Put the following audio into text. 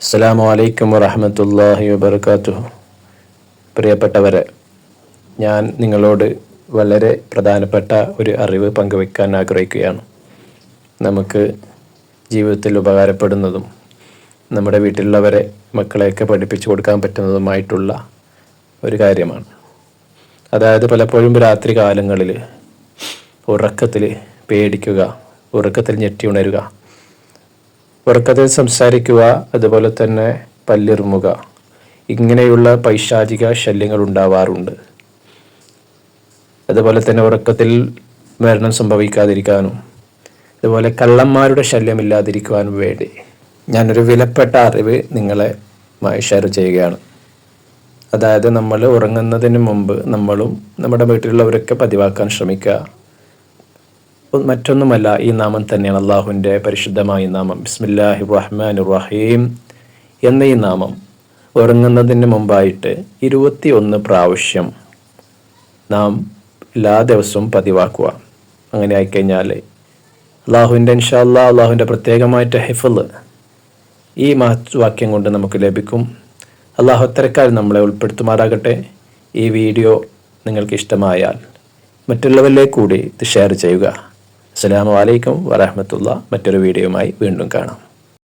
അസ്സലാമു അലൈക്കും വറഹ്മത്തുള്ളാഹി വബറകാതുഹു. പ്രിയപ്പെട്ടവരെ, ഞാൻ നിങ്ങളോട് വളരെ പ്രധാനപ്പെട്ട ഒരു അറിവ് പങ്കുവയ്ക്കാൻ ആഗ്രഹിക്കുകയാണ്. നമുക്ക് ജീവിതത്തിൽ ഉപകാരപ്പെടുന്നതും നമ്മുടെ വീട്ടിലുള്ളവരെ മക്കളെയൊക്കെ പഠിപ്പിച്ചു കൊടുക്കാൻ പറ്റുന്നതുമായിട്ടുള്ള ഒരു കാര്യമാണ്. അതായത് പലപ്പോഴും രാത്രി കാലങ്ങളിൽ ഉറക്കത്തിൽ പേടിക്കുക, ഉറക്കത്തിൽ ഞെട്ടി ഉണരുക, ഉറക്കത്തിൽ സംസാരിക്കുക, അതുപോലെ തന്നെ പല്ലിറുമുക, ഇങ്ങനെയുള്ള പൈശാചിക ശല്യങ്ങൾ ഉണ്ടാവാറുണ്ട്. അതുപോലെ തന്നെ ഉറക്കത്തിൽ മരണം സംഭവിക്കാതിരിക്കാനും അതുപോലെ കള്ളന്മാരുടെ ശല്യമില്ലാതിരിക്കുവാനും വേണ്ടി ഞാനൊരു വിലപ്പെട്ട അറിവ് നിങ്ങളെ ഷെയർ ചെയ്യുകയാണ്. അതായത് നമ്മൾ ഉറങ്ങുന്നതിന് മുമ്പ് നമ്മളും നമ്മുടെ വീട്ടിലുള്ളവരൊക്കെ പതിവാക്കാൻ ശ്രമിക്കുക. മറ്റൊന്നുമല്ല, ഈ നാമം തന്നെയാണ്, അള്ളാഹുവിൻ്റെ പരിശുദ്ധമായ നാമം ബിസ്മില്ലാഹിർ റഹ്മാനിർ റഹീം എന്ന ഈ നാമം ഉറങ്ങുന്നതിന് മുമ്പായിട്ട് 21 പ്രാവശ്യം നാം എല്ലാ ദിവസവും പതിവാക്കുക. അങ്ങനെ ആയിക്കഴിഞ്ഞാൽ അള്ളാഹുവിൻ്റെ ഇൻഷാ അല്ലാഹ് അള്ളാഹുവിൻ്റെ പ്രത്യേകമായിട്ട് ഹിഫ്ള് ഈ വാക്യം കൊണ്ട് നമുക്ക് ലഭിക്കും. അള്ളാഹു അത്തരക്കാർ നമ്മളെ ഉൾപ്പെടുത്തുമാറാകട്ടെ. ഈ വീഡിയോ നിങ്ങൾക്ക് ഇഷ്ടമായാൽ മറ്റുള്ളവരിലേക്ക് കൂടി ഇത് ഷെയർ ചെയ്യുക. അസ്സലാമു അലൈക്കും വറഹ്മത്തുള്ളാഹി. മറ്റൊരു വീഡിയോയുമായി വീണ്ടും കാണാം.